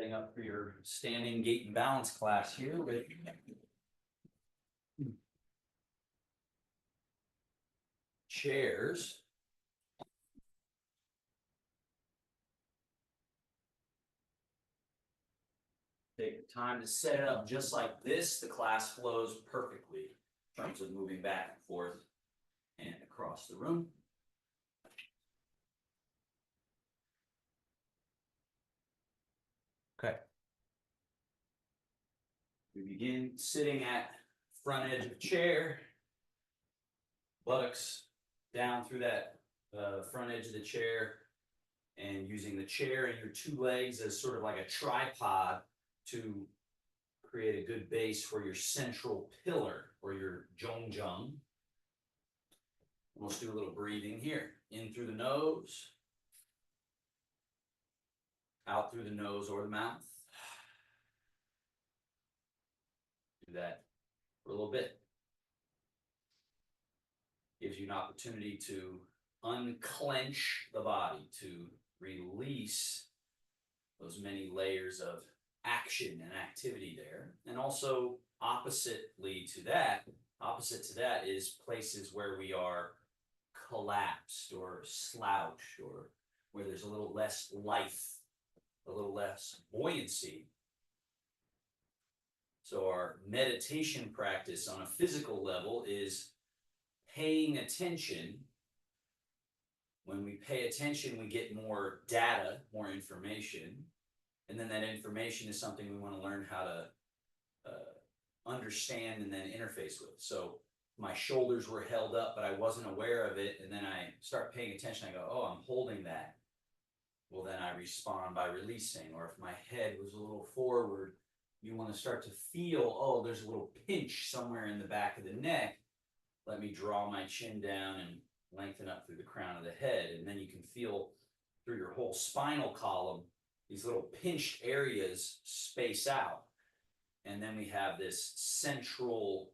Setting up for your standing gait and balance class here with chairs. Take the time to set it up just like this. The class flows perfectly in terms of moving back and forth and across the room. Okay. We begin sitting at front edge of the chair, buttocks down through that front edge of the chair, and using the chair and your two legs as sort of like a tripod to create a good base for your central pillar or your zhongjung. Let's do a little breathing here. In through the nose, out through the nose or the mouth. Do that for a little bit. Gives you an opportunity to unclench the body, to release those many layers of action and activity there. And also opposite to that is places where we are collapsed or slouched, or where there's a little less life, a little less buoyancy. So our meditation practice on a physical level is paying attention. When we pay attention, we get more data, more information. And then that information is something we want to learn how to understand and then interface with. So my shoulders were held up, but I wasn't aware of it. And then I start paying attention. I go, oh, I'm holding that. Well, then I respond by releasing. Or if my head was a little forward, you want to start to feel, oh, there's a little pinch somewhere in the back of the neck. Let me draw my chin down and lengthen up through the crown of the head. And then you can feel through your whole spinal column, these little pinched areas space out. And then we have this central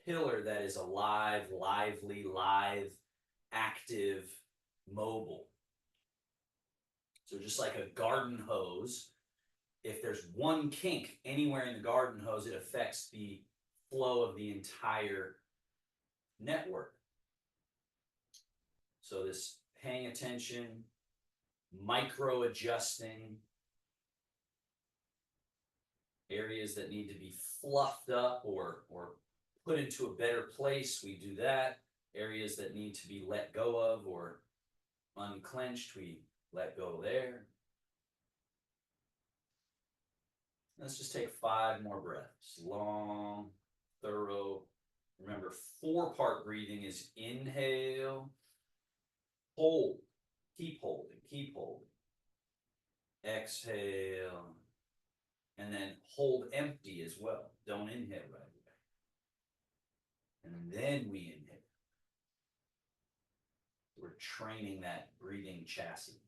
pillar that is alive, lively, live, active, mobile. So just like a garden hose, if there's one kink anywhere in the garden hose, it affects the flow of the entire network. So this paying attention, micro adjusting, areas that need to be fluffed up or put into a better place, we do that. Areas that need to be let go of or unclenched, we let go there. Let's just take 5 more breaths. Long, thorough. Remember, 4-part breathing is inhale, hold, keep holding, keep holding. Exhale, and then hold empty as well. Don't inhale right away. And then we inhale. We're training that breathing chassis.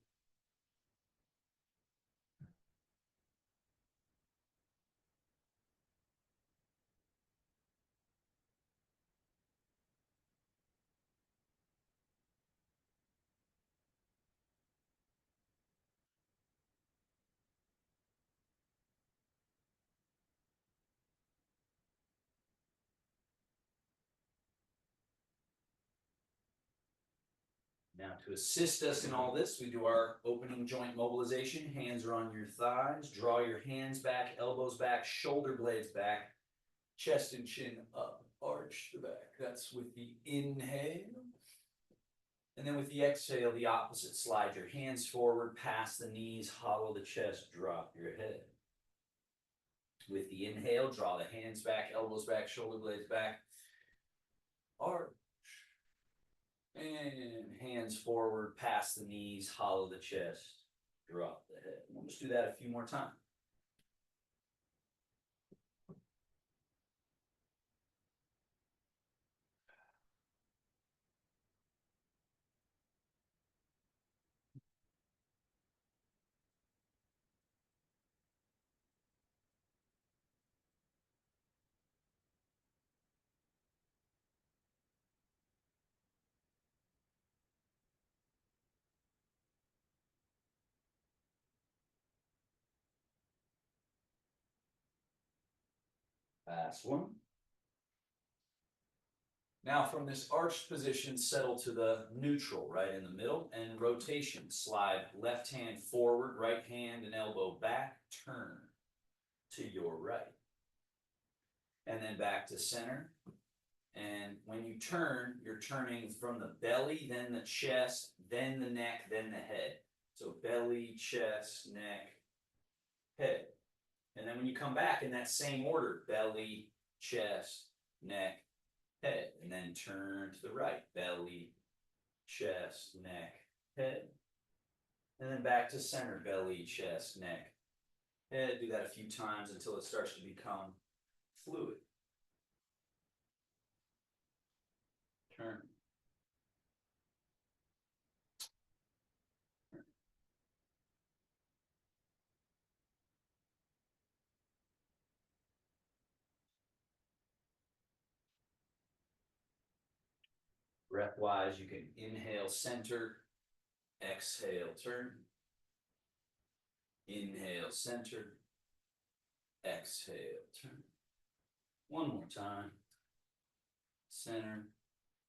Now, to assist us in all this, we do our opening joint mobilization. Hands are on your thighs. Draw your hands back, elbows back, shoulder blades back, chest and chin up, arch the back. That's with the inhale. And then with the exhale, the opposite. Slide your hands forward, past the knees, hollow the chest, drop your head. With the inhale, draw the hands back, elbows back, shoulder blades back, arch. And hands forward, past the knees, hollow the chest, drop the head. We'll just do that a few more times. Last one. Now from this arched position, settle to the neutral, right in the middle, and rotation. Slide left hand forward, right hand and elbow back, turn to your right. And then back to center. And when you turn, you're turning from the belly, then the chest, then the neck, then the head. So belly, chest, neck, head. And then when you come back in that same order, belly, chest, neck, head. And then turn to the right, belly, chest, neck, head. And then back to center, belly, chest, neck, head. Do that a few times until it starts to become fluid. Turn. Breath-wise, you can inhale, center, exhale, turn. Inhale, center, exhale, turn. One more time. Center,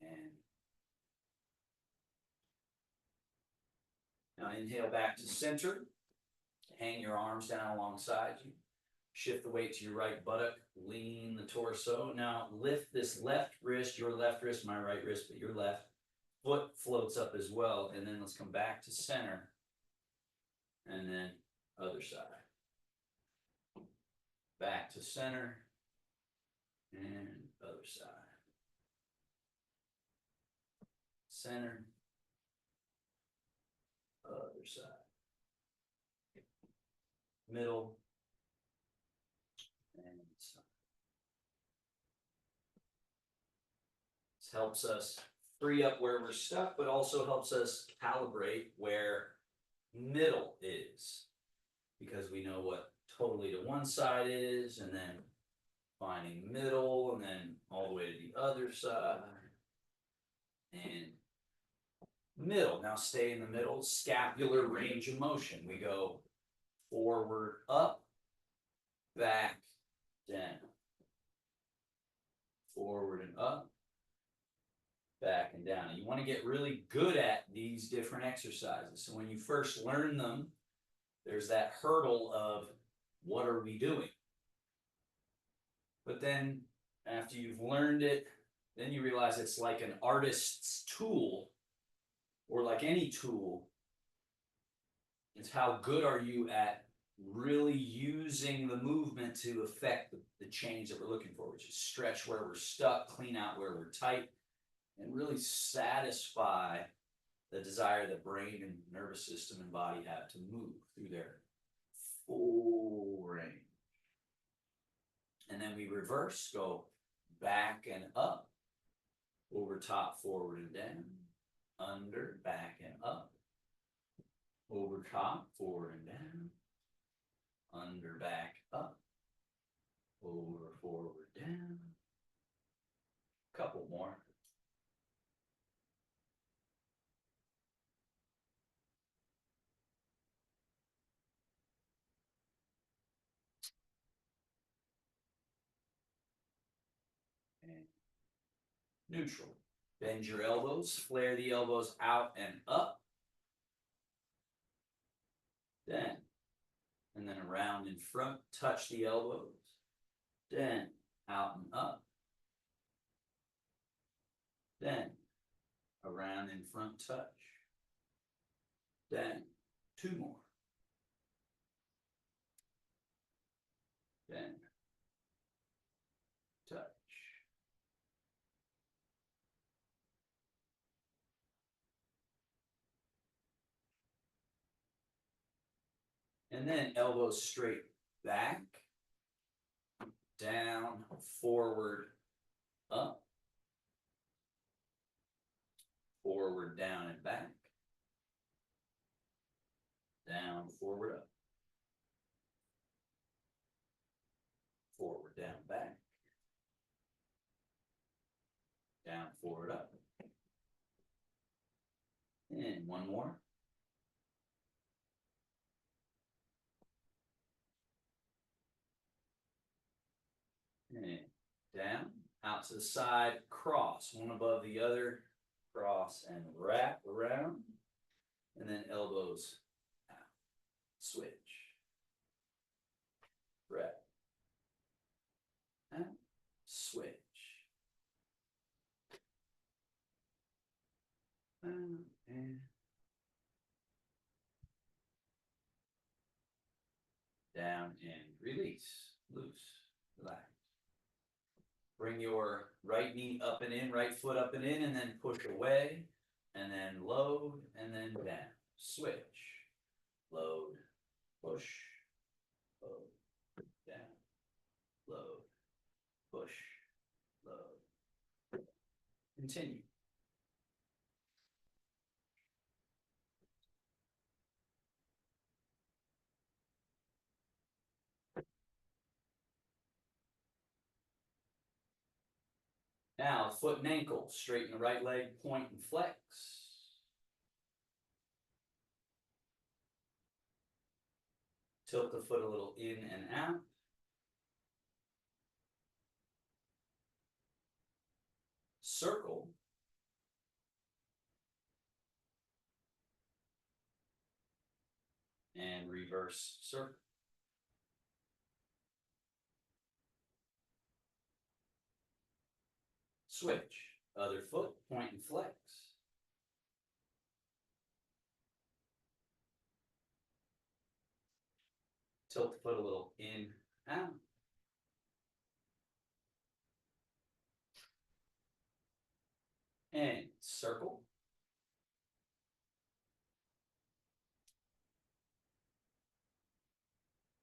and now inhale back to center. Hang your arms down alongside you. Shift the weight to your right buttock. Lean the torso. Now lift this left wrist, your left wrist, my right wrist, but your left. Foot floats up as well. And then let's come back to center. And then other side. Back to center. And other side. Center. Other side. Middle. And side. This helps us free up where we're stuck, but also helps us calibrate where middle is. Because we know what totally to one side is, and then finding middle, and then all the way to the other side. And middle. Now stay in the middle. Scapular range of motion. We go forward, up, back, down. Forward and up, back and down. And you want to get really good at these different exercises. So when you first learn them, there's that hurdle of what are we doing? But then after you've learned it, then you realize it's like an artist's tool, or like any tool. It's how good are you at really using the movement to affect the change that we're looking for, which is stretch where we're stuck, clean out where we're tight, and really satisfy the desire that brain and nervous system and body have to move through their full range. And then we reverse, go back and up, over top, forward and down, under, back and up, over top, forward and down, under, back, up, over, forward, down. Couple more. And neutral. Bend your elbows, flare the elbows out and up. Then, and then around in front, touch the elbows. Then, out and up. Then, around in front, touch. Then, two more. Then, touch. And then elbows straight back, down, forward, up, forward, down and back, down, forward, up, forward, down, back, down, forward, up. And one more. And to the side, cross, one above the other, cross and wrap around, and then elbows out. Switch. Wrap. And switch. And down and release, loose, relax. Bring your right knee up and in, right foot up and in, and then push away, and then load, and then down. Switch, load, push, load, down, load, push, load. Continue. Now, foot and ankle, straighten the right leg, point and flex. Tilt the foot a little in and out. Circle. And reverse circle. Switch. Other foot, point and flex. Tilt the foot a little in, out. And circle.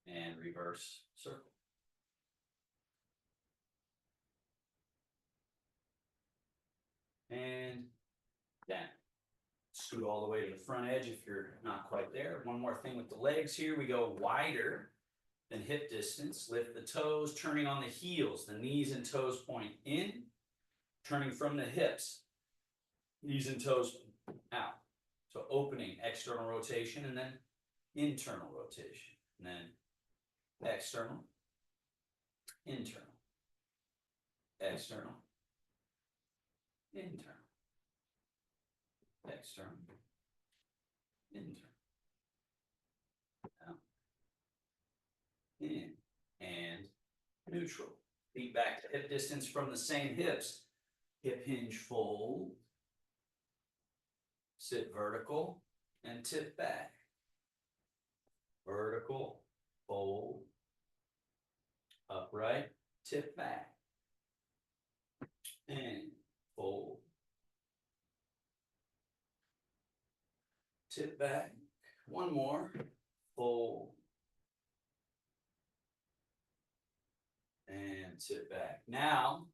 And reverse circle. And down. Scoot all the way to the front edge if you're not quite there. One more thing with the legs here. We go wider than hip distance. Lift the toes, turning on the heels. The knees and toes point in, turning from the hips. Knees and toes out. So opening, external rotation, and then internal rotation. And then external, internal, external, internal, external, internal, out, in, and neutral. Feet back to hip distance from the same hips. Hip hinge fold, sit vertical, and tip back. Vertical, fold, upright, tip back, and fold, tip back, one more, fold, and tip back. Now,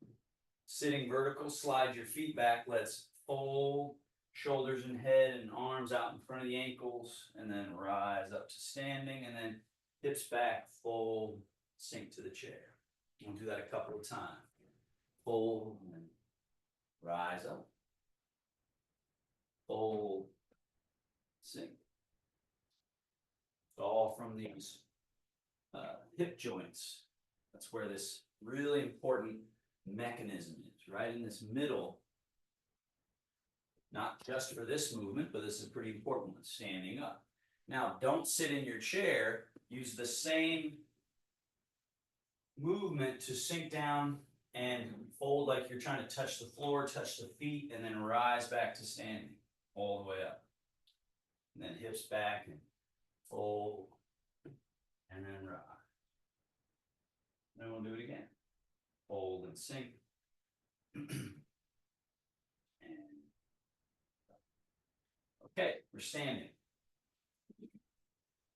sitting vertical, slide your feet back, let's fold, shoulders and head and arms out in front of the ankles, and then rise up to standing, and then hips back, fold, sink to the chair. We'll do that a couple of times. Fold, and then rise up, fold, sink. It's all from these hip joints. That's where this really important mechanism is, right in this middle. Not just for this movement, but this is a pretty important one, standing up. Now, don't sit in your chair. Use the same movement to sink down and fold like you're trying to touch the floor, touch the feet, and then rise back to standing all the way up. And then hips back and fold, and then rise. Then we'll do it again. Fold and sink. Okay, we're standing.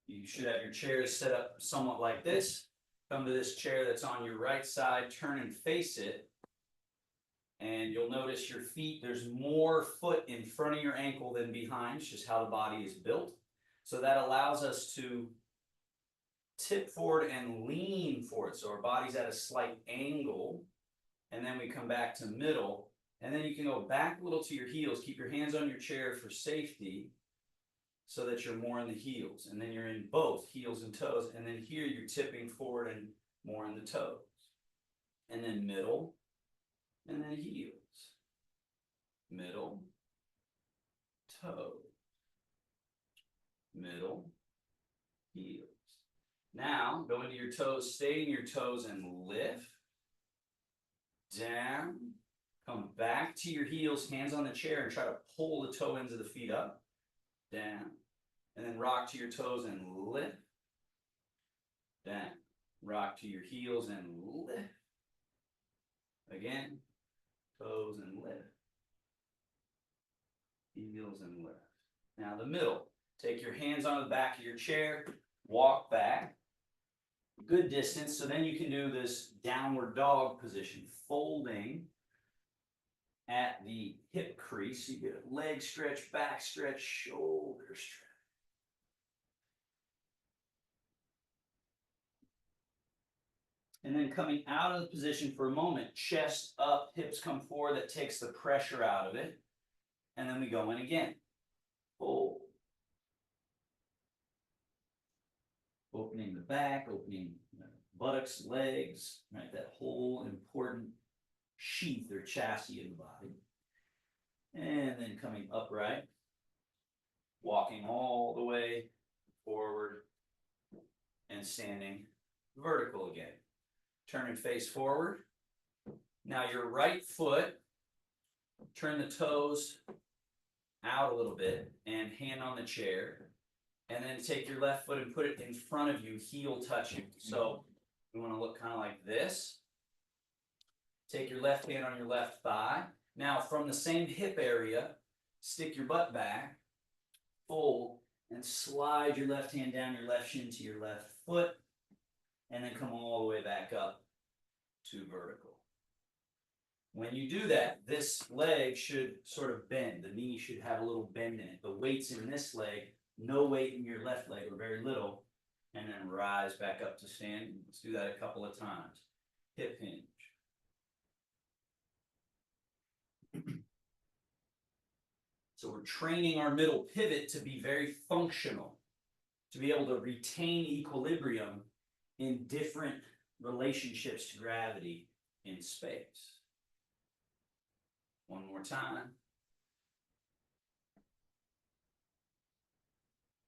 You should have your chairs set up somewhat like this. Come to this chair that's on your right side, turn and face it. And you'll notice your feet, there's more foot in front of your ankle than behind. It's just how the body is built. So that allows us to tip forward and lean forward. So our body's at a slight angle. And then we come back to middle. And then you can go back a little to your heels. Keep your hands on your chair for safety so that you're more in the heels. And then you're in both heels and toes. And then here you're tipping forward and more in the toes. And then middle, and then heels. Middle, toe, middle, heels. Now, go into your toes, stay in your toes and lift. Down, come back to your heels, hands on the chair, and try to pull the toe ends of the feet up. Down, and then rock to your toes and lift. Down, rock to your heels and lift. Again, toes and lift. Heels and lift. Now the middle. Take your hands on the back of your chair, walk back. Good distance, so then you can do this downward dog position, folding at the hip crease. You get a leg stretch, back stretch, shoulder stretch. And then coming out of the position for a moment, chest up, hips come forward, that takes the pressure out of it. And then we go in again. Fold. Opening the back, opening the buttocks, legs, right? That whole important sheath or chassis of the body. And then coming upright, walking all the way forward and standing vertical again. Turn and face forward. Now your right foot, turn the toes out a little bit and hand on the chair. And then take your left foot and put it in front of you, heel touching. So we want to look kind of like this. Take your left hand on your left thigh. Now from the same hip area, stick your butt back, fold, and slide your left hand down your left shin to your left foot, and then come all the way back up to vertical. When you do that, this leg should sort of bend. The knee should have a little bend in it. The weight's in this leg, no weight in your left leg, or very little, and then rise back up to standing. Let's do that a couple of times. Hip hinge. So we're training our middle pivot to be very functional, to be able to retain equilibrium in different relationships to gravity in space. One more time.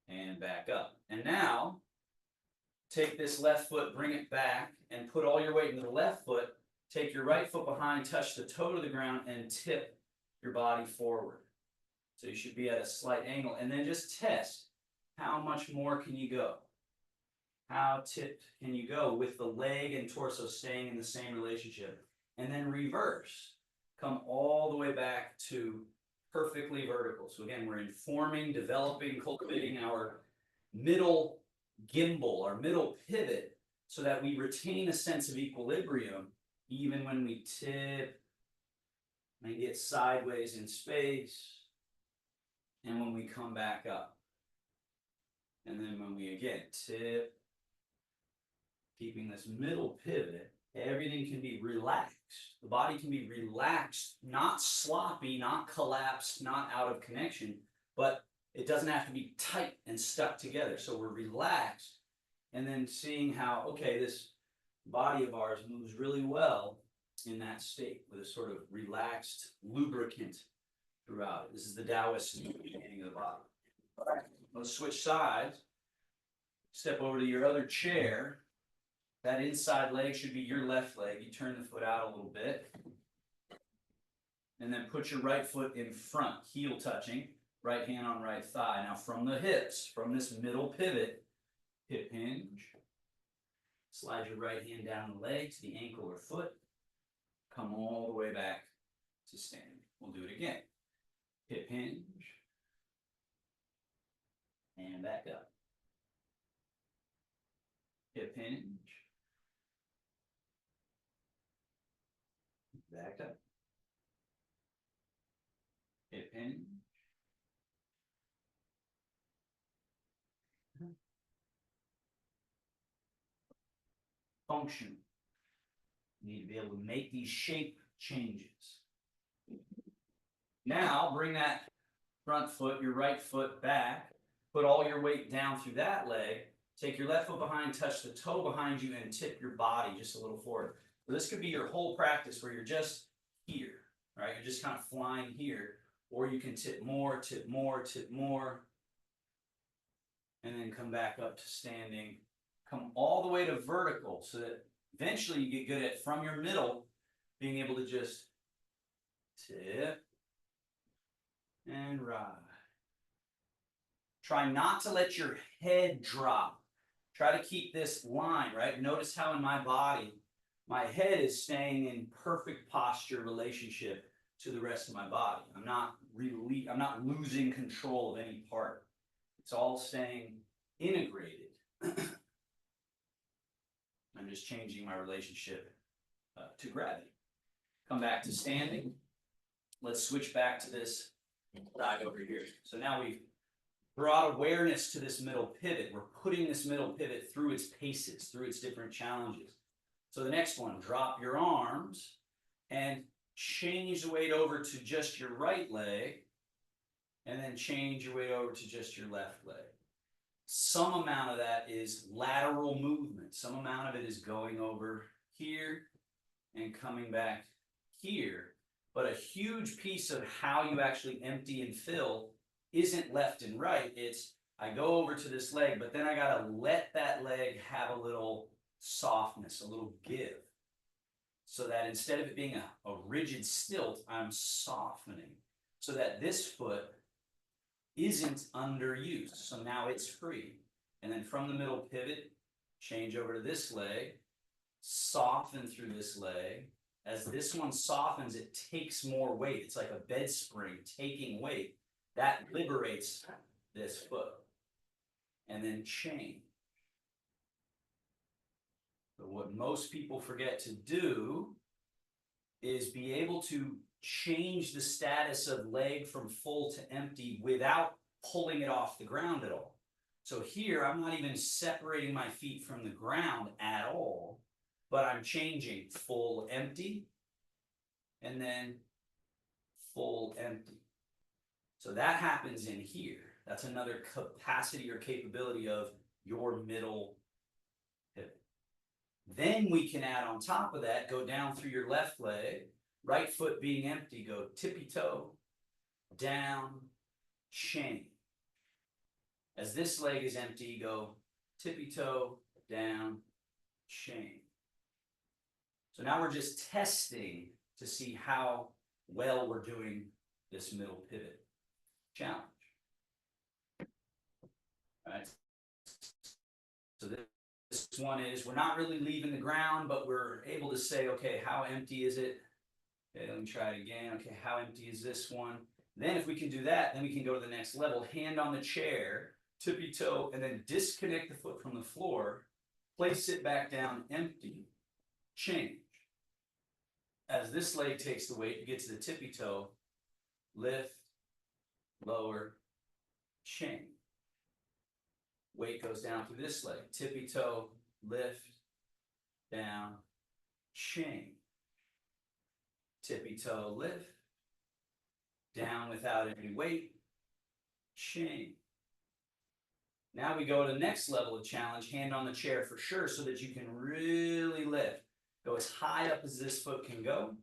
And back up. And now, take this left foot, bring it back, and put all your weight into the left foot. Take your right foot behind, touch the toe to the ground, and tip your body forward. So you should be at a slight angle. And then just test, how much more can you go? How tipped can you go with the leg and torso staying in the same relationship? And then reverse. Come all the way back to perfectly vertical. So again, we're informing, developing, cultivating our middle gimbal, our middle pivot, so that we retain a sense of equilibrium even when we tip and get sideways in space, and when we come back up. And then when we again tip, keeping this middle pivot, everything can be relaxed. The body can be relaxed, not sloppy, not collapsed, not out of connection, but it doesn't have to be tight and stuck together. So we're relaxed, and then seeing how, okay, this body of ours moves really well in that state with a sort of relaxed lubricant throughout it. This is the Taoist understanding of the body. All right, let's switch sides. Step over to your other chair. That inside leg should be your left leg. You turn the foot out a little bit. And then put your right foot in front, heel touching, right hand on right thigh. Now from the hips, from this middle pivot, hip hinge. Slide your right hand down the leg to the ankle or foot. Come all the way back to standing. We'll do it again. Hip hinge. And back up. Hip hinge. Back up. Hip hinge. Function. You need to be able to make these shape changes. Now bring that front foot, your right foot back. Put all your weight down through that leg. Take your left foot behind, touch the toe behind you, and tip your body just a little forward. So this could be your whole practice where you're just here, right? You're just kind of flying here, or you can tip more, tip more, tip more, and then come back up to standing. Come all the way to vertical so that eventually you get good at, from your middle, being able to just tip and ride. Try not to let your head drop. Try to keep this line, right? Notice how in my body, my head is staying in perfect posture relationship to the rest of my body. I'm not losing control of any part. It's all staying integrated. I'm just changing my relationship to gravity. Come back to standing. Let's switch back to this side over here. So now we've brought awareness to this middle pivot. We're putting this middle pivot through its paces, through its different challenges. So the next one, drop your arms and change the weight over to just your right leg, and then change your weight over to just your left leg. Some amount of that is lateral movement. Some amount of it is going over here and coming back here. But a huge piece of how you actually empty and fill isn't left and right. It's I go over to this leg, but then I got to let that leg have a little softness, a little give. So that instead of it being a rigid stilt, I'm softening. So that this foot isn't underused. So now it's free. And then from the middle pivot, change over to this leg, soften through this leg. As this one softens, it takes more weight. It's like a bed spring taking weight. That liberates this foot. And then chain. But what most people forget to do is be able to change the status of leg from full to empty without pulling it off the ground at all. So here, I'm not even separating my feet from the ground at all, but I'm changing full empty and then full empty. So that happens in here. That's another capacity or capability of your middle pivot. Then we can add on top of that, go down through your left leg, right foot being empty, go tippy toe, down, chain. As this leg is empty, go tippy toe, down, chain. So now we're just testing to see how well we're doing this middle pivot challenge. All right. So this one is, we're not really leaving the ground, but we're able to say, okay, how empty is it? Okay, let me try it again. Okay, how empty is this one? Then if we can do that, then we can go to the next level. Hand on the chair, tippy toe, and then disconnect the foot from the floor. Place it back down empty. Change. As this leg takes the weight, you get to the tippy toe. Lift, lower, chain. Weight goes down through this leg. Tippy toe, lift, down, chain. Tippy toe, lift, down without any weight, chain. Now we go to the next level of challenge, hand on the chair for sure, so that you can really lift. Go as high up as this foot can go.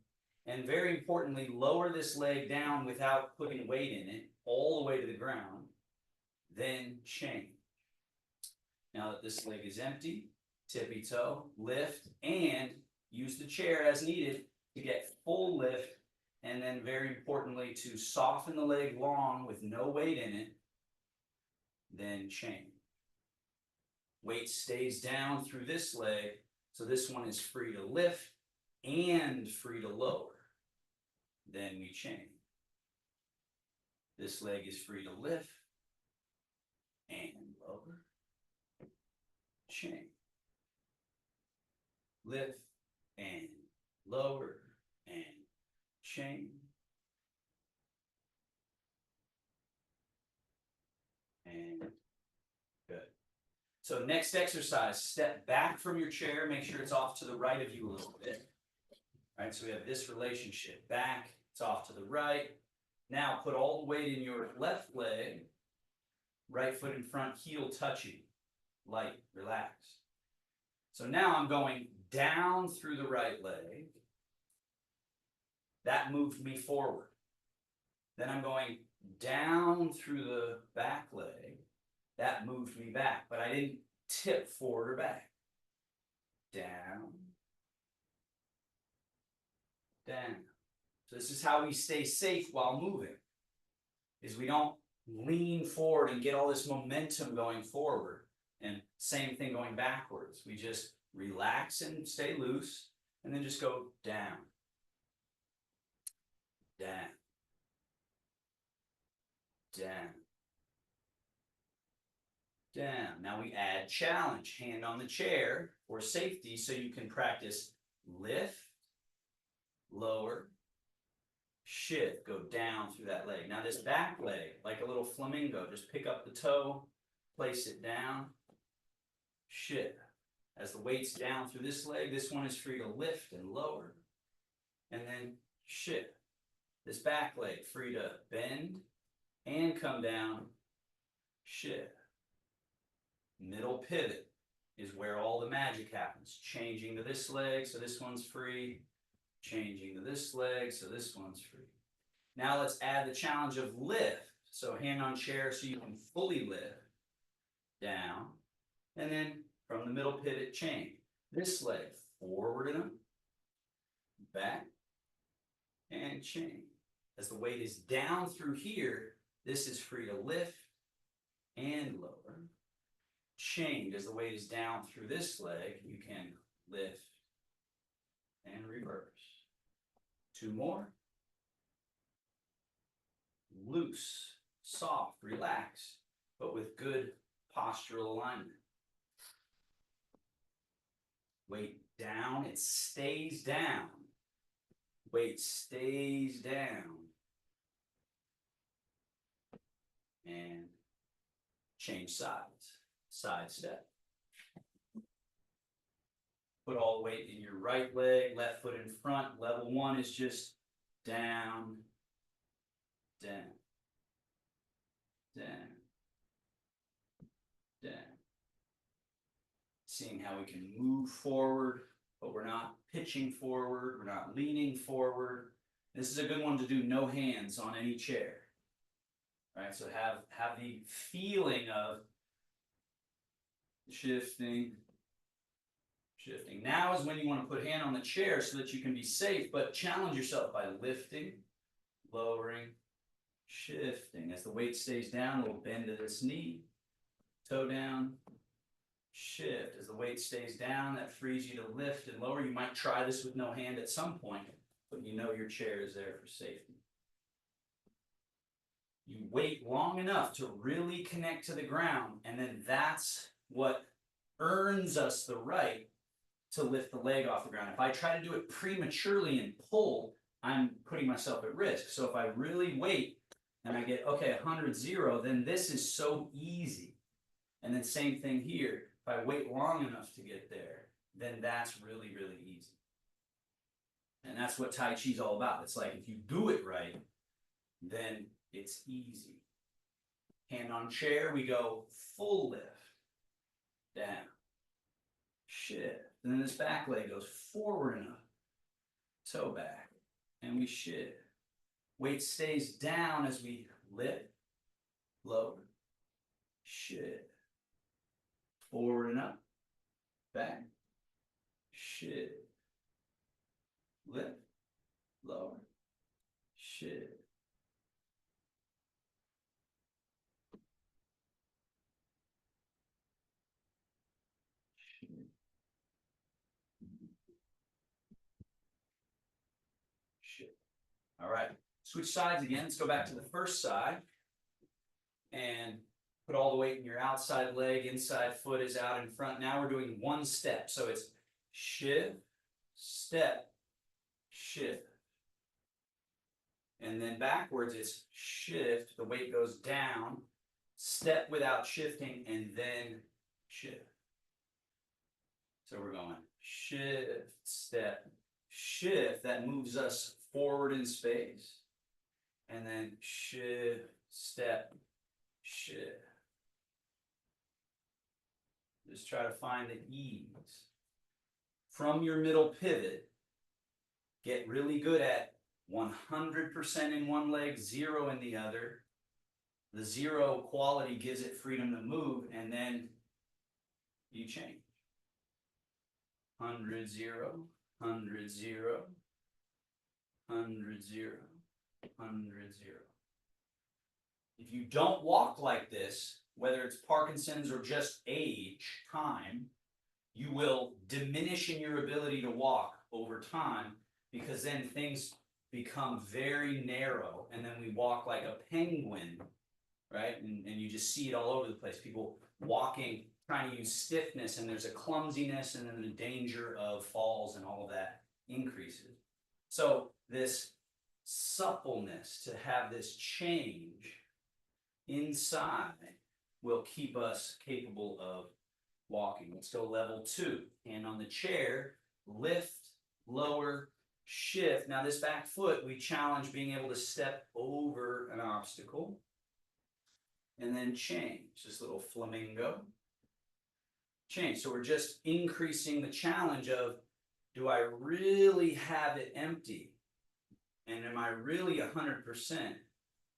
And very importantly, lower this leg down without putting weight in it, all the way to the ground. Then chain. Now that this leg is empty, tippy toe, lift, and use the chair as needed to get full lift, and then very importantly to soften the leg long with no weight in it, then chain. Weight stays down through this leg, so this one is free to lift and free to lower. Then we chain. This leg is free to lift and lower. Chain. Lift and lower and chain. And good. So next exercise, step back from your chair, make sure it's off to the right of you a little bit. All right, so we have this relationship. Back, it's off to the right. Now put all the weight in your left leg, right foot in front, heel touching. Light, relax. So now I'm going down through the right leg, That moved me forward. Then I'm going down through the back leg. That moved me back, but I didn't tip forward or back. Down, down. So this is how we stay safe while moving, is we don't lean forward and get all this momentum going forward. And same thing going backwards. We just relax and stay loose, and then just go down, down, down, down. Now we add challenge, hand on the chair for safety, so you can practice lift, lower, shift, go down through that leg. Now this back leg, like a little flamingo, just pick up the toe, place it down, shift. As the weight's down through this leg, this one is free to lift and lower, and then shift. This back leg free to bend and come down, shift. Middle pivot is where all the magic happens. Changing to this leg, so this one's free. Changing to this leg, so this one's free. Now let's add the challenge of lift. So hand on chair so you can fully lift. Down. And then from the middle pivot, change. This leg, forward and up. Back. And change. As the weight is down through here, this is free to lift and lower. Change. As the weight is down through this leg, you can lift and reverse. Two more. Loose, soft, relaxed, but with good postural alignment. Weight down, it stays down. Weight stays down. And change sides. Side step. Put all the weight in your right leg, left foot in front. Level one is just down, down, down, down. Seeing how we can move forward, but we're not pitching forward, we're not leaning forward. This is a good one to do no hands on any chair. Right? So have the feeling of shifting. Shifting. Now is when you want to put hand on the chair so that you can be safe, but challenge yourself by lifting, lowering, shifting. As the weight stays down, a little bend to this knee, toe down, shift. As the weight stays down, that frees you to lift and lower. You might try this with no hand at some point, but you know your chair is there for safety. You wait long enough to really connect to the ground, and then that's what earns us the right to lift the leg off the ground. If I try to do it prematurely and pull, I'm putting myself at risk. So if I really wait and I get, okay, 100, 0, then this is so easy. And then same thing here. If I wait long enough to get there, then that's really, really easy. And that's what Tai Chi is all about. It's like if you do it right, then it's easy. Hand on chair, we go full lift, down, shift. And then this back leg goes forward and up, toe back, and we shift. Weight stays down as we lift, lower, shift. Forward and up, back, shift. Lift, lower, shift. All right, switch sides again. Let's go back to the first side and put all the weight in your outside leg. Inside foot is out in front. Now we're doing one step. So it's shift, step, shift. And then backwards it's shift. The weight goes down, step without shifting, and then shift. So we're going shift, step, shift. That moves us forward in space, and then shift, step, shift. Just try to find the ease. From your middle pivot, get really good at 100% in one leg, 0 in the other. The 0 quality gives it freedom to move, and then you change. 100, 0, 100, 0, 100, 0, 100, 0. If you don't walk like this, whether it's Parkinson's or just age, time, you will diminish in your ability to walk over time, because then things become very narrow, and then we walk like a penguin, right? And you just see it all over the place. People walking, trying to use stiffness, and there's a clumsiness, and then the danger of falls and all of that increases. So this suppleness, to have this change inside, will keep us capable of walking. Let's go level 2. Hand on the chair, lift, lower, shift. Now this back foot, we challenge being able to step over an obstacle and then change. This little flamingo. Change. So we're just increasing the challenge of, do I really have it empty? And am I really 100%?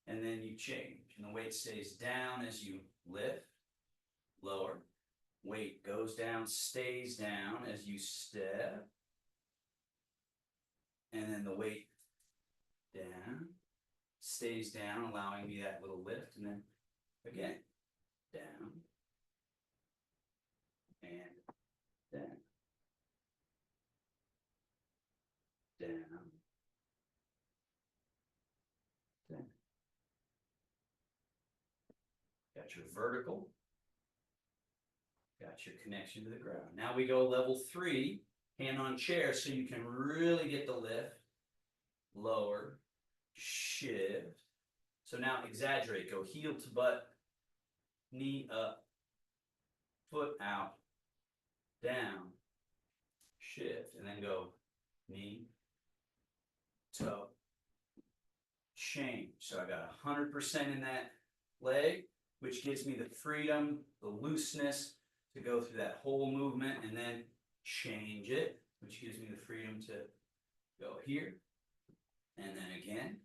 And then you change. And the weight stays down as you lift, lower. Weight goes down, stays down as you step. And then the weight down, stays down, allowing me that little lift. And then again, down, and down, down, down. Got your vertical, got your connection to the ground. Now we go level 3, hand on chair, so you can really get the lift, lower, shift. So now exaggerate, go heel to butt, knee up, foot out, down, shift, and then go knee, toe, change. So I got 100% in that leg, which gives me the freedom, the looseness to go through that whole movement, and then change it, which gives me the freedom to go here, and then again,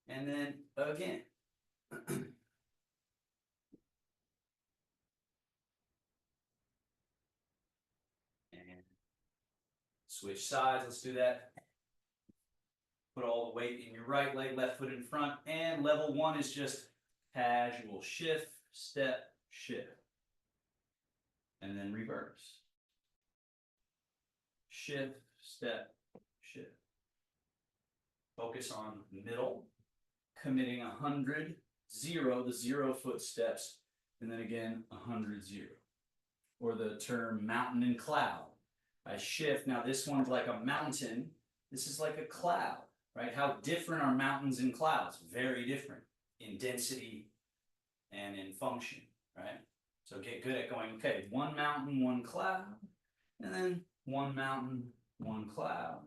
and then again. And switch sides, let's do that. Put all the weight in your right leg, left foot in front, and level 1 is just casual shift, step, shift. And then reverse. Shift, step, shift. Focus on middle, committing 100, 0, the 0 footsteps, and then again 100, 0. Or the term mountain and cloud. I shift, now this one's like a mountain, this is like a cloud, right? How different are mountains and clouds? Very different in density and in function, right? So get good at going, okay, one mountain, one cloud, and then one mountain, one cloud.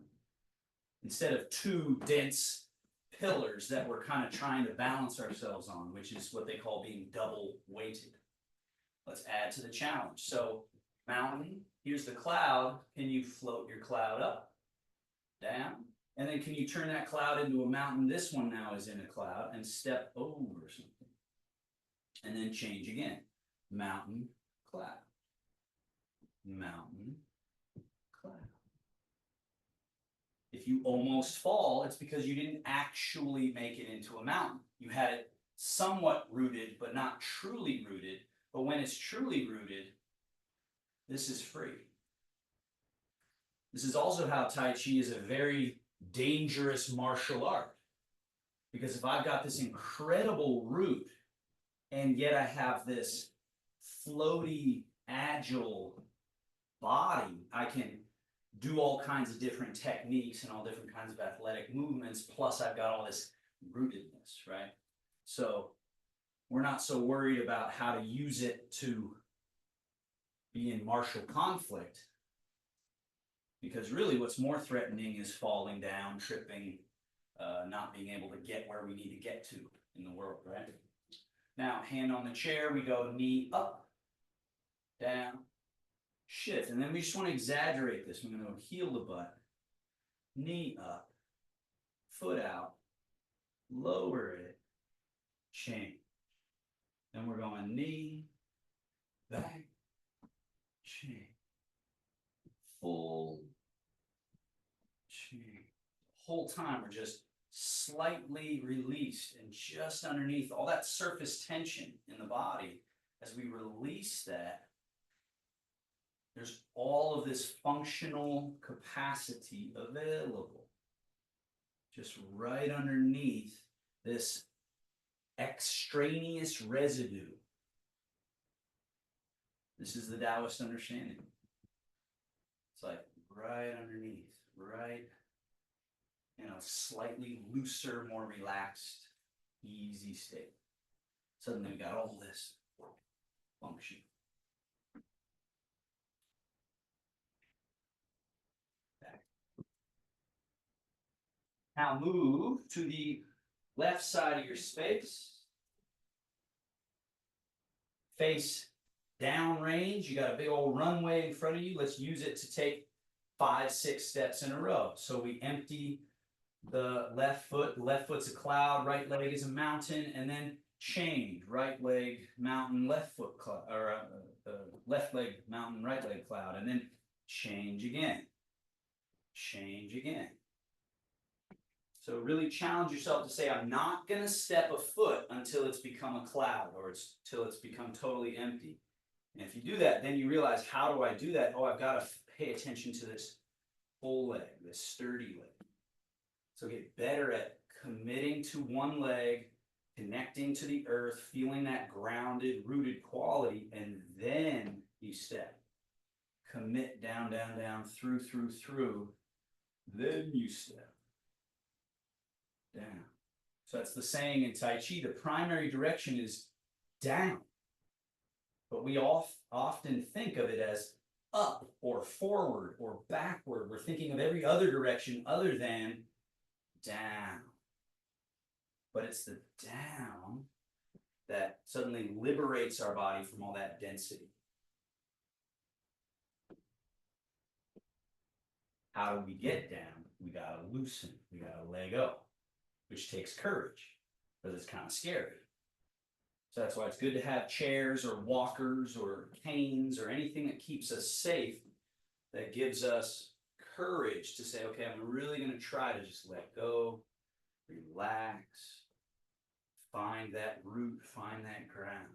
Instead of 2 dense pillars that we're kind of trying to balance ourselves on, which is what they call being double weighted. Let's add to the challenge. So mountain, here's the cloud. Can you float your cloud up, down? And then can you turn that cloud into a mountain? This one now is in a cloud, and step over something. And then change again. Mountain, cloud. Mountain, cloud. If you almost fall, it's because you didn't actually make it into a mountain. You had it somewhat rooted, but not truly rooted. But when it's truly rooted, this is free. This is also how Tai Chi is a very dangerous martial art. Because if I've got this incredible root, and yet I have this floaty, agile body, I can do all kinds of different techniques and all different kinds of athletic movements, plus I've got all this rootedness, right? So we're not so worried about how to use it to be in martial conflict, because really what's more threatening is falling down, tripping, not being able to get where we need to get to in the world, right? Now, hand on the chair, we go knee up, down, shift. And then we just want to exaggerate this. We're going to heel to butt, knee up, foot out, lower it, change. Then we're going knee, back, change, full, change. The whole time we're just slightly released and just underneath all that surface tension in the body. As we release that, there's all of this functional capacity available. Just right underneath this extraneous residue. This is the Taoist understanding. It's like right underneath, right in a slightly looser, more relaxed, easy state. Suddenly we got all this function. Back. Now move to the left side of your space. Face downrange. You got a big old runway in front of you. Let's use it to take 5, 6 steps in a row. So we empty the left foot. The left foot's a cloud, right leg is a mountain, and then change. Right leg, mountain, left foot cloud, or left leg, mountain, right leg cloud, and then change again. Change again. So really challenge yourself to say, I'm not going to step a foot until it's become a cloud or till it's become totally empty. And if you do that, then you realize, how do I do that? Oh, I've got to pay attention to this full leg, this sturdy leg. So get better at committing to one leg, connecting to the earth, feeling that grounded, rooted quality, and then you step. Commit down, down, down, through, then you step. Down. So that's the saying in Tai Chi, the primary direction is down. But we often think of it as up or forward or backward. We're thinking of every other direction other than down. But it's the down that suddenly liberates our body from all that density. How do we get down? We gotta loosen, we gotta let go, which takes courage, because it's kind of scary. So that's why it's good to have chairs or walkers or canes or anything that keeps us safe, that gives us courage to say, okay, I'm really going to try to just let go, relax, find that root, find that ground.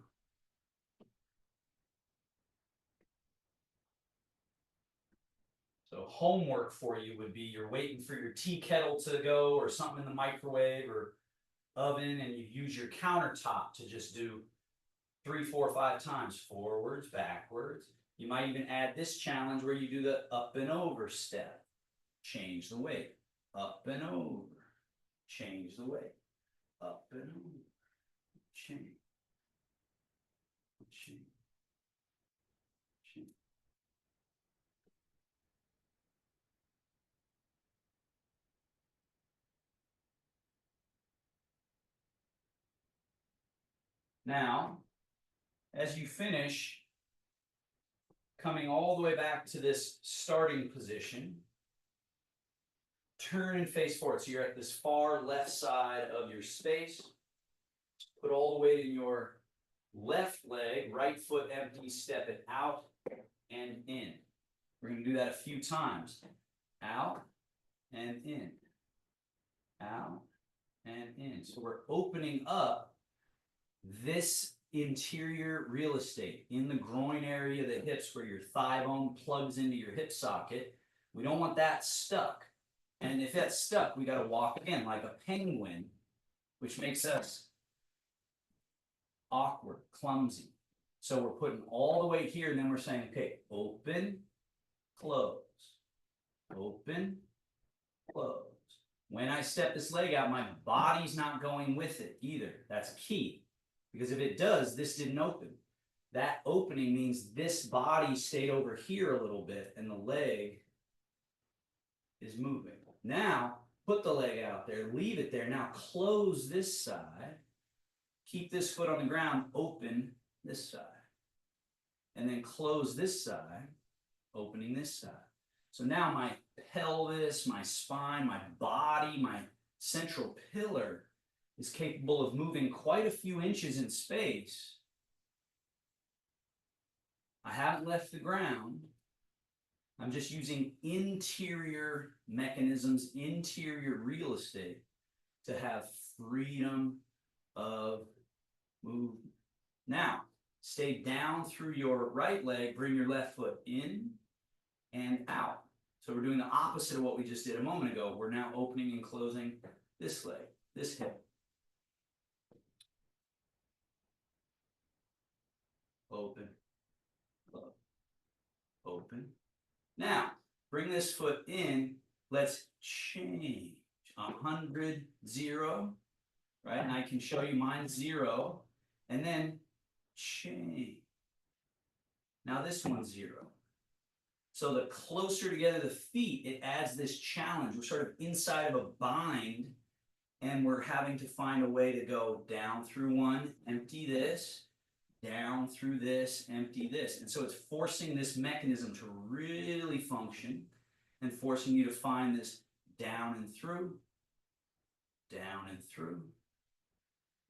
So homework for you would be, you're waiting for your tea kettle to go or something in the microwave or oven, and you use your countertop to just do 3, 4, 5 times, forwards, backwards. You might even add this challenge where you do the up and over step. Change the weight. Up and over. Change the weight. Up and over. Change. Change. Change. Now, as you finish, coming all the way back to this starting position, turn and face forward. So you're at this far left side of your space. Put all the weight in your left leg, right foot empty, step it out and in. We're going to do that a few times. Out and in. Out and in. So we're opening up this interior real estate in the groin area, the hips, where your thigh bone plugs into your hip socket. We don't want that stuck. And if that's stuck, we got to walk again like a penguin, which makes us awkward, clumsy. So we're putting all the weight here, and then we're saying, okay, open, close, open, close. When I step this leg out, my body's not going with it either. That's key. Because if it does, this didn't open. That opening means this body stayed over here a little bit, and the leg is moving. Now, put the leg out there, leave it there. Now close this side. Keep this foot on the ground, open this side. And then close this side, opening this side. So now my pelvis, my spine, my body, my central pillar is capable of moving quite a few inches in space. I haven't left the ground. I'm just using interior mechanisms, interior real estate to have freedom of movement. Now, stay down through your right leg, bring your left foot in and out. So we're doing the opposite of what we just did a moment ago. We're now opening and closing this leg, this hip. Open, close, open. Now, bring this foot in. Let's change. 100, 0, right? And I can show you mine 0, and then change. Now this one's 0. So the closer together the feet, it adds this challenge. We're sort of inside of a bind, and we're having to find a way to go down through one, empty this, down through this, empty this. And so it's forcing this mechanism to really function and forcing you to find this down and through, down and through.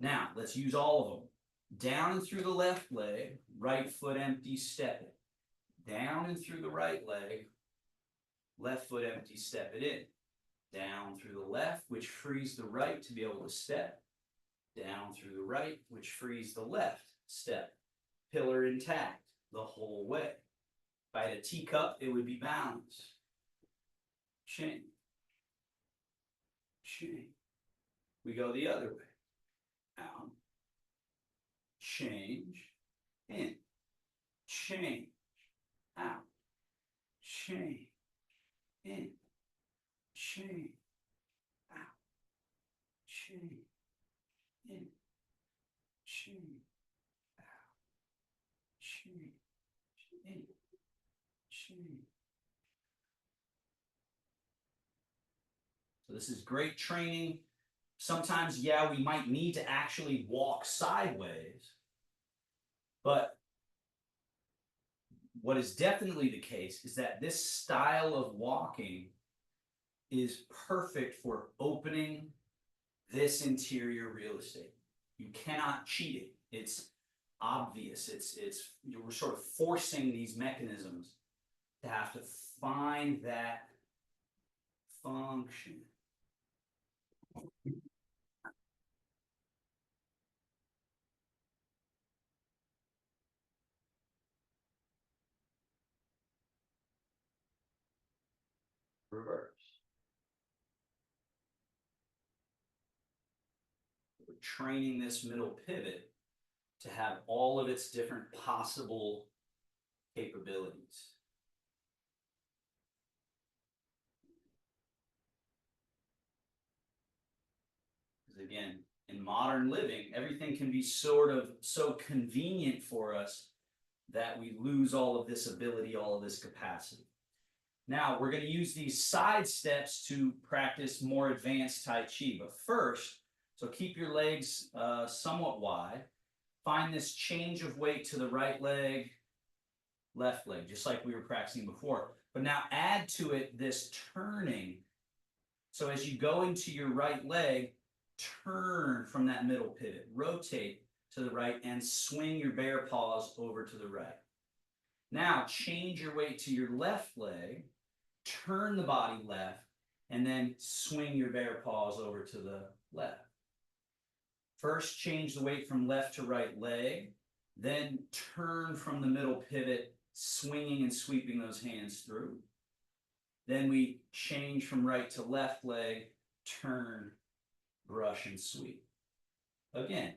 Now, let's use all of them. Down and through the left leg, right foot empty, step it. Down and through the right leg, left foot empty, step it in. Down through the left, which frees the right to be able to step. Down through the right, which frees the left, step. Pillar intact the whole way. If I had a teacup, it would be balanced. Change. Change. We go the other way. Out. Change. In. Change. Out. Change. In. Change. Out. Change. In. Change. Out. Change. In. Change. So this is great training. Sometimes, yeah, we might need to actually walk sideways, but what is definitely the case is that this style of walking is perfect for opening this interior real estate. You cannot cheat it. It's obvious. We're sort of forcing these mechanisms to have to find that function. Reverse. We're training this middle pivot to have all of its different possible capabilities. Because again, in modern living, everything can be sort of so convenient for us that we lose all of this ability, all of this capacity. Now, we're going to use these side steps to practice more advanced Tai Chi. But first, so keep your legs somewhat wide. Find this change of weight to the right leg, left leg, just like we were practicing before. But now add to it this turning. So as you go into your right leg, turn from that middle pivot, rotate to the right, and swing your bear paws over to the right. Now change your weight to your left leg, turn the body left, and then swing your bear paws over to the left. First, change the weight from left to right leg, then turn from the middle pivot, swinging and sweeping those hands through. Then we change from right to left leg, turn, brush, and sweep. Again,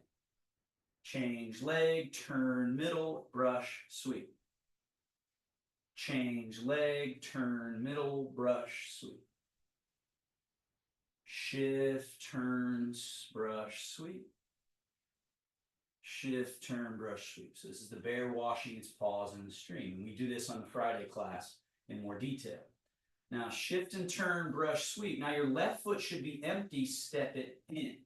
change leg, turn middle, brush, sweep. Change leg, turn middle, brush, sweep. Shift, turns, brush, sweep. Shift, turn, brush, sweep. So this is the bear washing its paws in the stream. And we do this on the Friday class in more detail. Now shift and turn, brush, sweep. Now your left foot should be empty, step it in.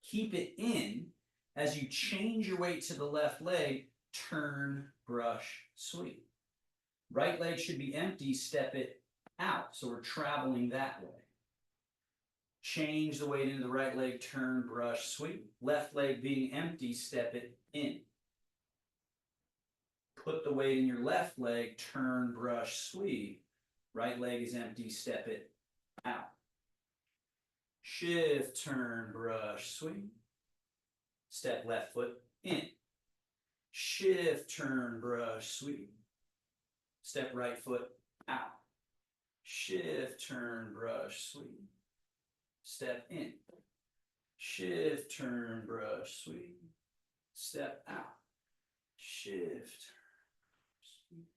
Keep it in as you change your weight to the left leg, turn, brush, sweep. Right leg should be empty, step it out. So we're traveling that way. change the weight into the right leg, turn, brush, sweep. Left leg being empty, step it in. Put the weight in your left leg, turn, brush, sweep. Right leg is empty, step it out. Shift, turn, brush, sweep. Step left foot in. Shift, turn, brush, sweep. Step right foot out. Shift, turn, brush, sweep. Step in. Shift, turn, brush, sweep. Step out. Shift, sweep.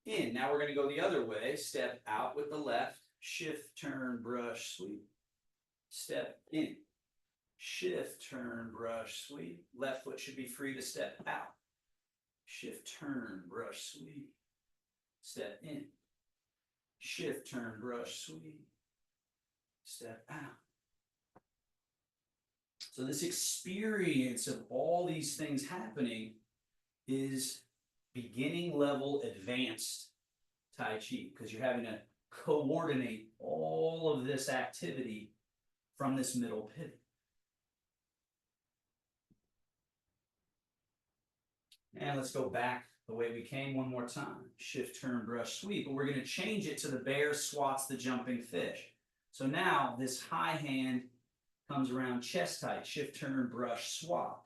In. Now we're going to go the other way. Step out with the left. Shift, turn, brush, sweep. Step in. Shift, turn, brush, sweep. Left foot should be free to step out. Shift, turn, brush, sweep. Step in. Shift, turn, brush, sweep. Step out. So this experience of all these things happening is beginning level advanced Tai Chi, because you're having to coordinate all of this activity from this middle pivot. And let's go back the way we came one more time. Shift, turn, brush, sweep. But we're going to change it to the bear swats the jumping fish. So now this high hand comes around chest tight. Shift, turn, brush, swap.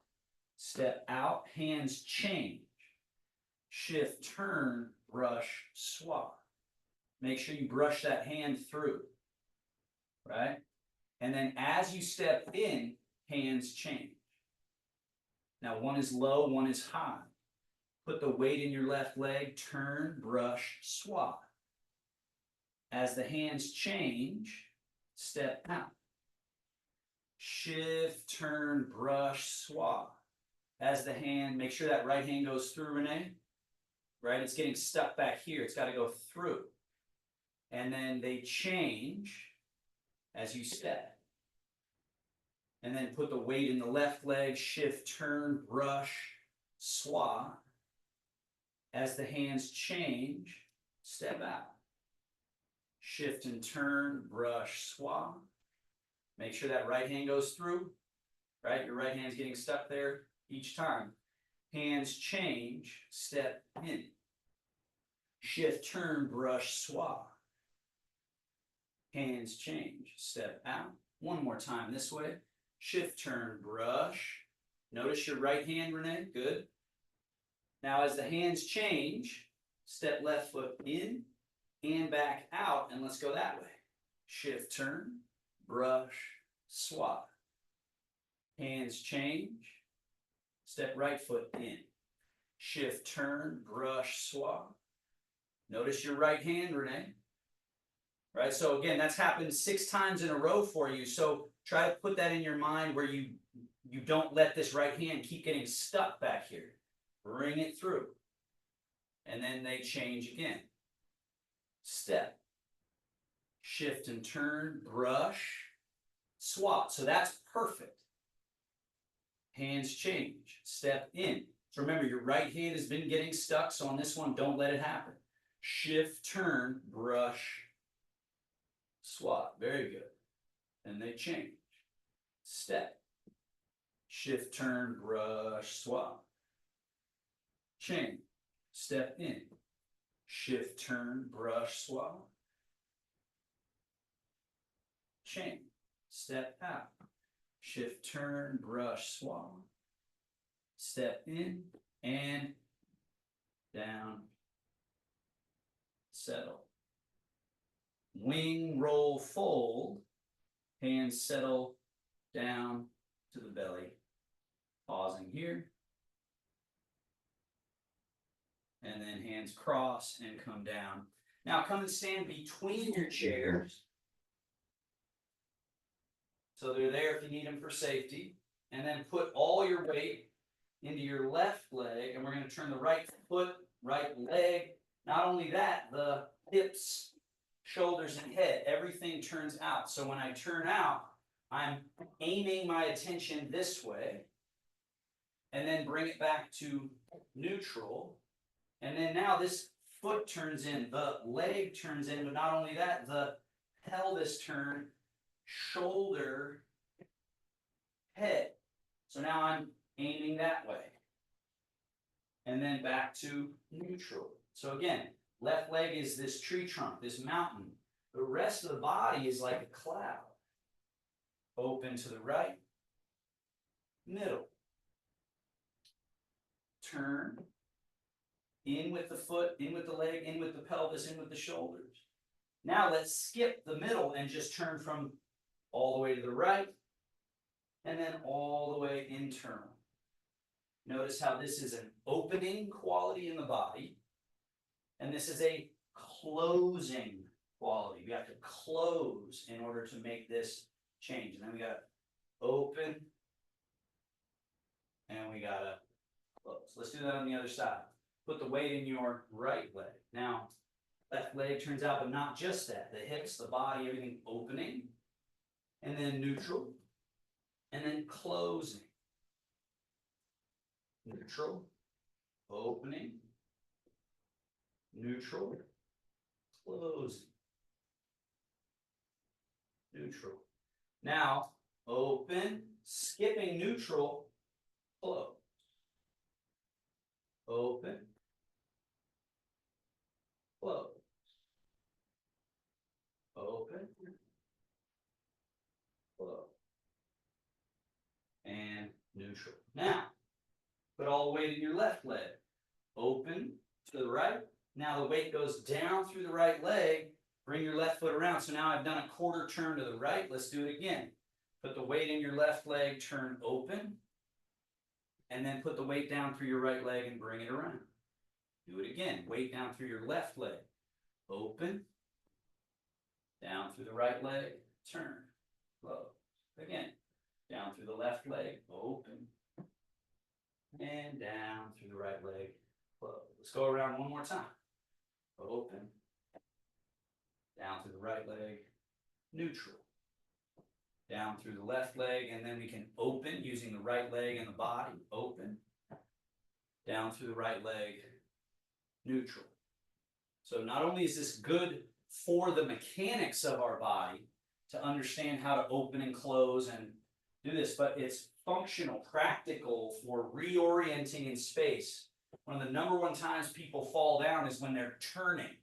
Step out, hands change. Shift, turn, brush, swap. Make sure you brush that hand through, right? And then as you step in, hands change. Now one is low, one is high. Put the weight in your left leg, turn, brush, swap. As the hands change, step out. Shift, turn, brush, swap. As the hand, make sure that right hand goes through, Renee. Right? It's getting stuck back here. It's got to go through. And then they change as you step. And then put the weight in the left leg, shift, turn, brush, swap. As the hands change, step out. Shift and turn, brush, swap. Make sure that right hand goes through, right? Your right hand's getting stuck there each time. Hands change, step in. Shift, turn, brush, swap. Hands change, step out. One more time this way. Shift, turn, brush. Notice your right hand, Renee. Good. Now as the hands change, step left foot in and back out, and let's go that way. Shift, turn, brush, swap. Hands change, step right foot in. Shift, turn, brush, swap. Notice your right hand, Renee. Right, so again, that's happened 6 times in a row for you. So try to put that in your mind where you don't let this right hand keep getting stuck back here. Bring it through. And then they change again. Step. Shift and turn, brush, swap. So that's perfect. Hands change. Step in. So remember, your right hand has been getting stuck, so on this one, don't let it happen. Shift, turn, brush, swap. Very good. And they change. Step. Shift, turn, brush, swap. Change. Step in. Shift, turn, brush, swap. Change. Step out. Shift, turn, brush, swap. Step in and down. Settle. Wing, roll, fold. Hands settle down to the belly. Pausing here. And then hands cross and come down. Now come and stand between your chairs. So they're there if you need them for safety. And then put all your weight into your left leg. And we're going to turn the right foot, right leg. Not only that, the hips, shoulders, and head, everything turns out. So when I turn out, I'm aiming my attention this way. And then bring it back to neutral. And then now this foot turns in, the leg turns in, but not only that, the pelvis turn shoulder, head. So now I'm aiming that way. And then back to neutral. So again, left leg is this tree trunk, this mountain. The rest of the body is like a cloud. Open to the right, middle. Turn, in with the foot, in with the leg, in with the pelvis, in with the shoulders. Now let's skip the middle and just turn from all the way to the right, and then all the way internal. Notice how this is an opening quality in the body, and this is a closing quality. We have to close in order to make this change. And then we got to open, and we got to close. Let's do that on the other side. Put the weight in your right leg. Now, left leg turns out, but not just that. The hips, the body, everything opening, and then neutral, and then closing. Neutral, opening, neutral, closing. Neutral. Now, open, skipping neutral, close. Open, close. Open, close. And neutral. Now, put all the weight in your left leg. Open to the right. Now the weight goes down through the right leg. Bring your left foot around. So now I've done a quarter turn to the right. Let's do it again. Put the weight in your left leg, turn open. And then put the weight down through your right leg and bring it around. Do it again. Weight down through your left leg. Open. Down through the right leg. Turn. Close. Again. Down through the left leg. Open. And down through the right leg. Close. Let's go around one more time. Open. Down through the right leg. Neutral. Down through the left leg, and then we can open using the right leg and the body. Open. Down through the right leg. Neutral. So not only is this good for the mechanics of our body to understand how to open and close and do this, but it's functional, practical for reorienting in space. One of the number one times people fall down is when they're turning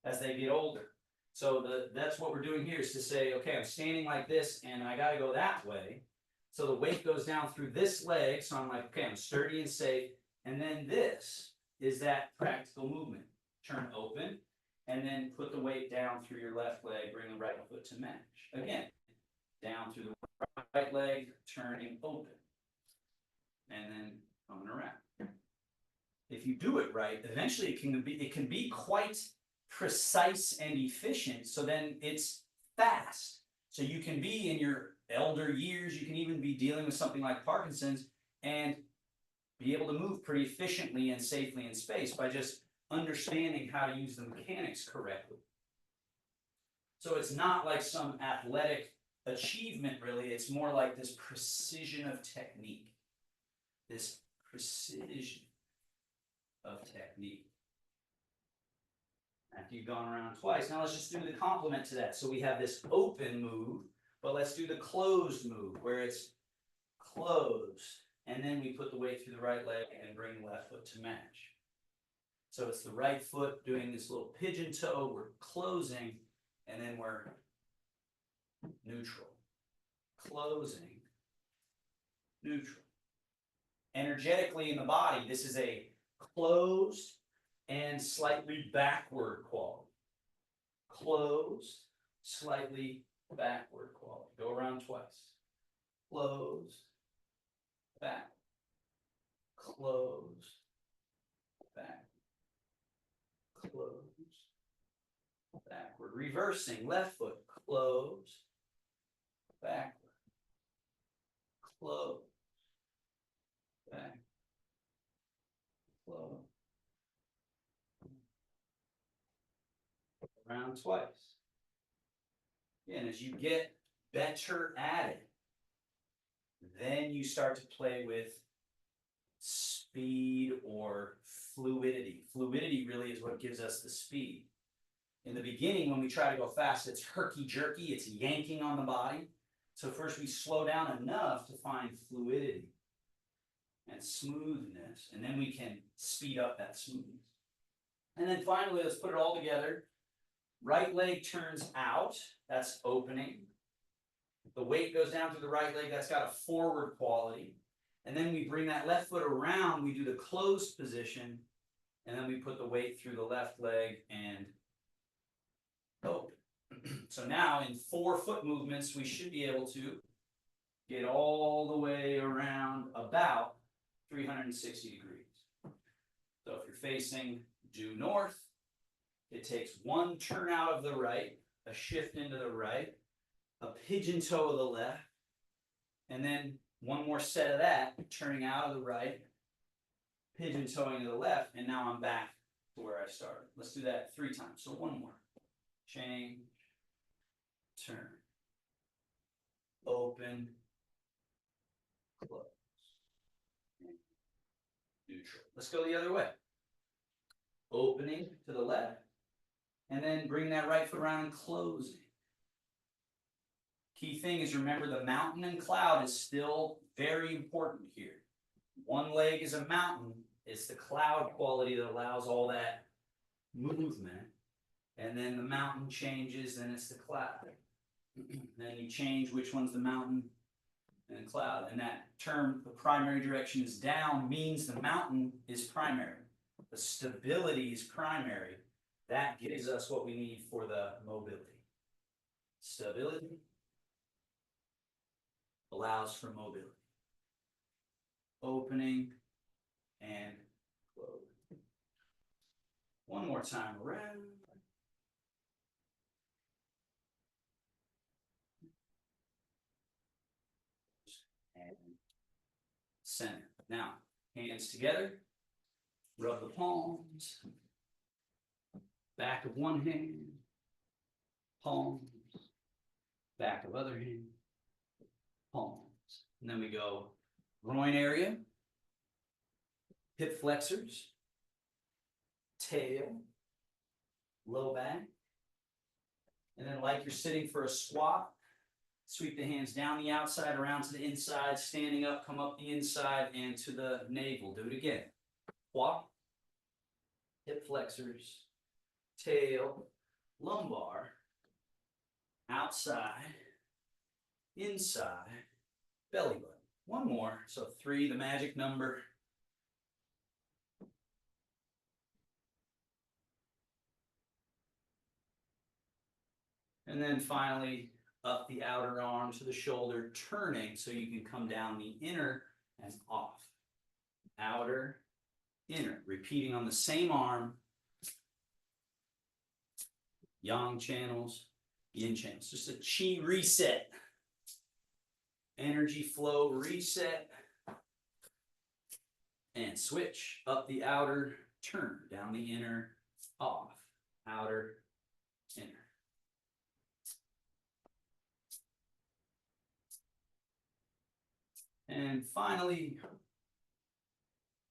as they get older. So that's what we're doing here is to say, okay, I'm standing like this and I got to go that way. So the weight goes down through this leg. So I'm like, okay, I'm sturdy and safe. And then this is that practical movement. Turn open and then put the weight down through your left leg. Bring the right foot to match. Again, down through the right leg, turning open. And then coming around. If you do it right, eventually it can be quite precise and efficient, so then it's fast. So you can be in your elder years, you can even be dealing with something like Parkinson's and be able to move pretty efficiently and safely in space by just understanding how to use the mechanics correctly. So it's not like some athletic achievement really, it's more like this precision of technique. This precision of technique. After you've gone around twice, now let's just do the complement to that. So we have this open move, but let's do the closed move where it's closed. And then we put the weight through the right leg and bring the left foot to match. So it's the right foot doing this little pigeon toe, we're closing, and then we're neutral. Closing, neutral. Energetically in the body, this is a closed and slightly backward quality. Closed, slightly backward quality. Go around twice. Closed, back. Closed, back. Closed, backward. Reversing, left foot. Closed, backward. Closed, back. Closed. Around twice. And as you get better at it, then you start to play with speed or fluidity. Fluidity really is what gives us the speed. In the beginning, when we try to go fast, it's herky-jerky, it's yanking on the body. So first we slow down enough to find fluidity and smoothness, and then we can speed up that smoothness. And then finally, let's put it all together. Right leg turns out, that's opening. The weight goes down through the right leg, that's got a forward quality. And then we bring that left foot around, we do the closed position, and then we put the weight through the left leg and open. So now in 4 foot movements, we should be able to get all the way around about 360 degrees. So if you're facing due north, it takes 1 turn out of the right, a shift into the right, a pigeon toe of the left, and then 1 more set of that, turning out of the right, pigeon toeing to the left, and now I'm back to where I started. Let's do that 3 times. So 1 more. Change, turn, open, close, neutral. Let's go the other way. Opening to the left, and then bring that right foot around and closing. Key thing is, remember, the mountain and cloud is still very important here. 1 leg is a mountain, it's the cloud quality that allows all that movement. And then the mountain changes, then it's the cloud. Then you change which one's the mountain and cloud. And that term, the primary direction is down, means the mountain is primary. The stability is primary. That gives us what we need for the mobility. Stability allows for mobility. Opening and closing. 1 more time around. And center. Now, hands together. Rub the palms. Back of 1 hand. Palms. Back of other hand. Palms. And then we go groin area. Hip flexors. Tail. Low back. And then, like you're sitting for a squat, sweep the hands down the outside, around to the inside, standing up, come up the inside, and to the navel. Do it again. Quad, hip flexors, tail, lumbar, outside, inside, belly button. 1 more. So 3, the magic number. And then finally, up the outer arm to the shoulder, turning so you can come down the inner and off. Outer, inner. Repeating on the same arm. Yang channels, yin channels. Just a chi reset. Energy flow reset. And switch. Up the outer, turn. Down the inner, off. Outer, inner. And finally,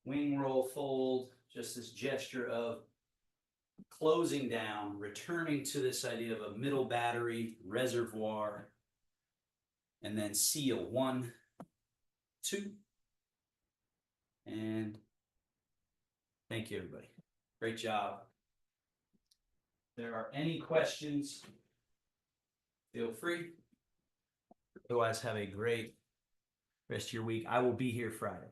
wing roll fold, just this gesture of closing down, returning to this idea of a middle battery reservoir, and then seal. 1, 2, and thank you, everybody. Great job. If there are any questions, feel free. Otherwise, have a great rest of your week. I will be here Friday.